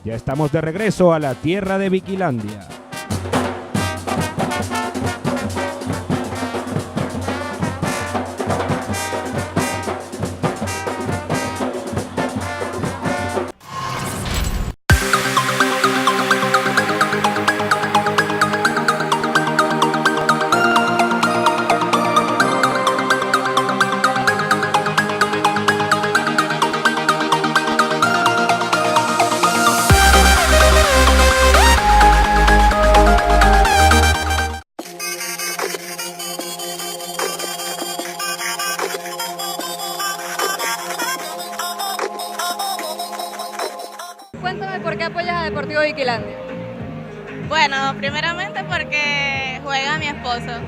Ya estamos de regreso a la tierra de Vigilandia. Cuéntame por qué apoyas a Deportivo Vigilandia. Bueno, primeramente porque juega mi esposo.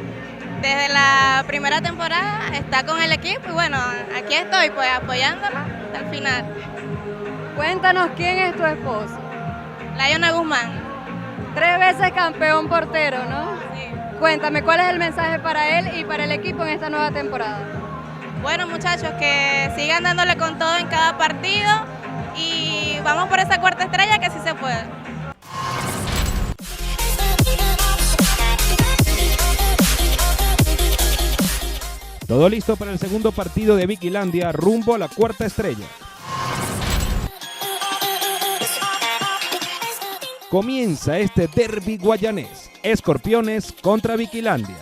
Desde la primera temporada está con el equipo y bueno, aquí estoy pues apoyándolo hasta el final. Cuéntanos quién es tu esposo. Lionel Guzmán. 3 veces campeón portero, ¿no? Sí. Cuéntame, ¿cuál es el mensaje para él y para el equipo en esta nueva temporada? Bueno muchachos, que sigan dándole con todo en cada partido y vamos por esa 4ª estrella que sí se puede. Todo listo para el segundo partido de Vigilandia rumbo a la 4ª estrella. Comienza este derbi guayanés, Escorpiones contra Vigilandia.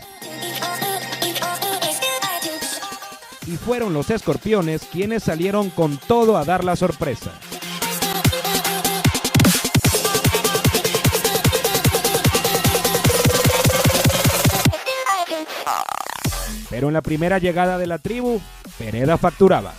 Y fueron los Escorpiones quienes salieron con todo a dar la sorpresa. Pero en la primera llegada de la tribu, Pereda facturaba.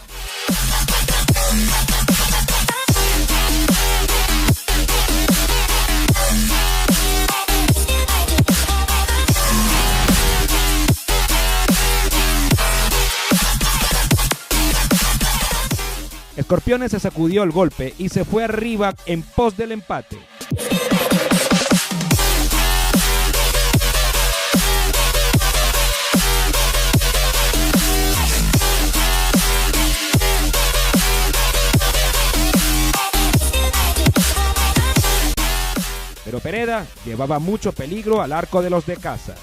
Escorpiones se sacudió el golpe y se fue arriba en pos del empate. Pero Pereda llevaba mucho peligro al arco de los de casa.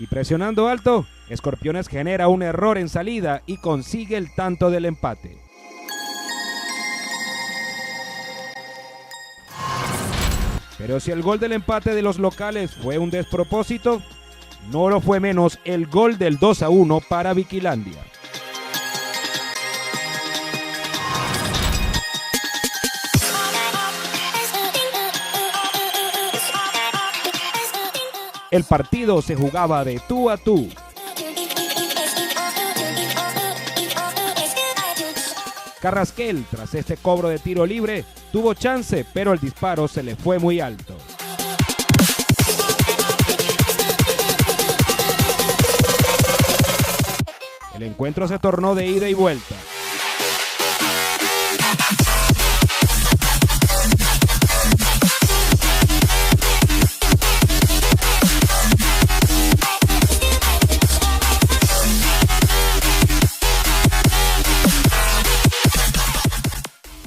Y presionando alto, Escorpiones genera un error en salida y consigue el tanto del empate. Pero si el gol del empate de los locales fue un despropósito, no lo fue menos el gol del 2-1 para Vigilandia. El partido se jugaba de tú a tú. Carrasquel, tras este cobro de tiro libre, tuvo chance, pero el disparo se le fue muy alto. El encuentro se tornó de ida y vuelta.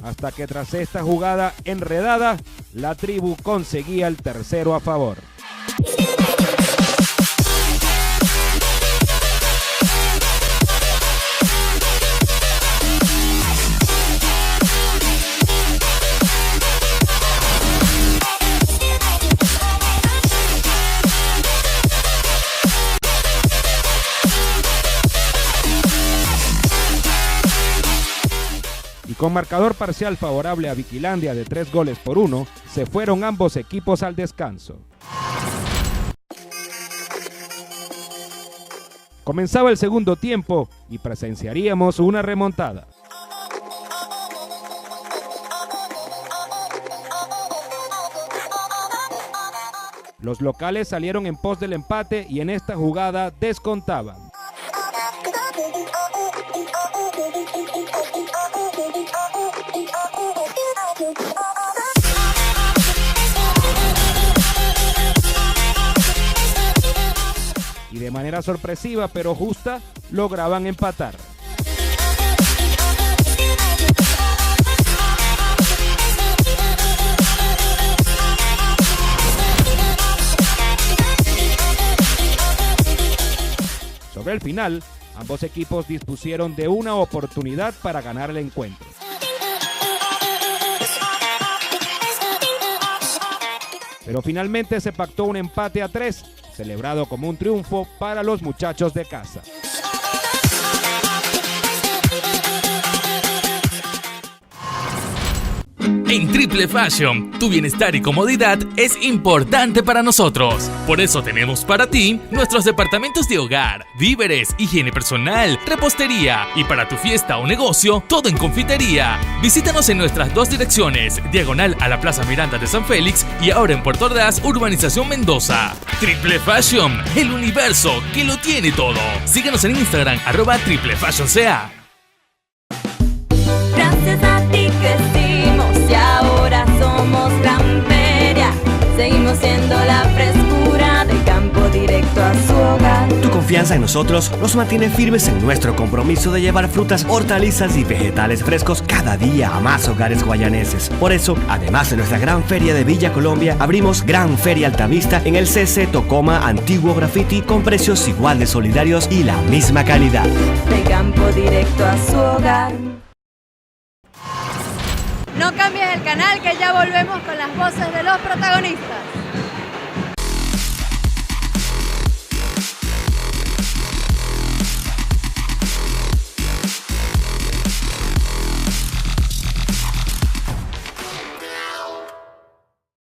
Hasta que tras esta jugada enredada, la tribu conseguía el tercero a favor. Y con marcador parcial favorable a Vigilandia de 3-1, se fueron ambos equipos al descanso. Comenzaba el segundo tiempo y presenciaríamos una remontada. Los locales salieron en pos del empate y en esta jugada descontaban. de manera sorpresiva pero justa lograban empatar. Sobre el final, ambos equipos dispusieron de una oportunidad para ganar el encuentro. Pero finalmente se pactó un empate a 3, celebrado como un triunfo para los muchachos de casa. En Triple Fashion, tu bienestar y comodidad es importante para nosotros. Por eso tenemos para ti nuestros departamentos de hogar, víveres, higiene personal, repostería y para tu fiesta o negocio, todo en confitería. Visítanos en nuestras 2 direcciones, diagonal a la Plaza Miranda de San Félix y ahora en Puerto Ordaz, Urbanización Mendoza. Triple Fashion, el universo que lo tiene todo. Síguenos en Instagram, @triplefashionca. Gracias a ti crecimos y ahora somos Gran Feria. Seguimos siendo la frescura del campo directo a su hogar. Tu confianza en nosotros nos mantiene firmes en nuestro compromiso de llevar frutas, hortalizas y vegetales frescos cada día a más hogares guayaneses. Por eso, además de nuestra Gran Feria de Villa Colombia, abrimos Gran Feria Altavista en el CC Tocoma Antiguo Graffiti con precios igual de solidarios y la misma calidad. Del campo directo a su hogar. No cambies el canal, que ya volvemos con las voces de los protagonistas.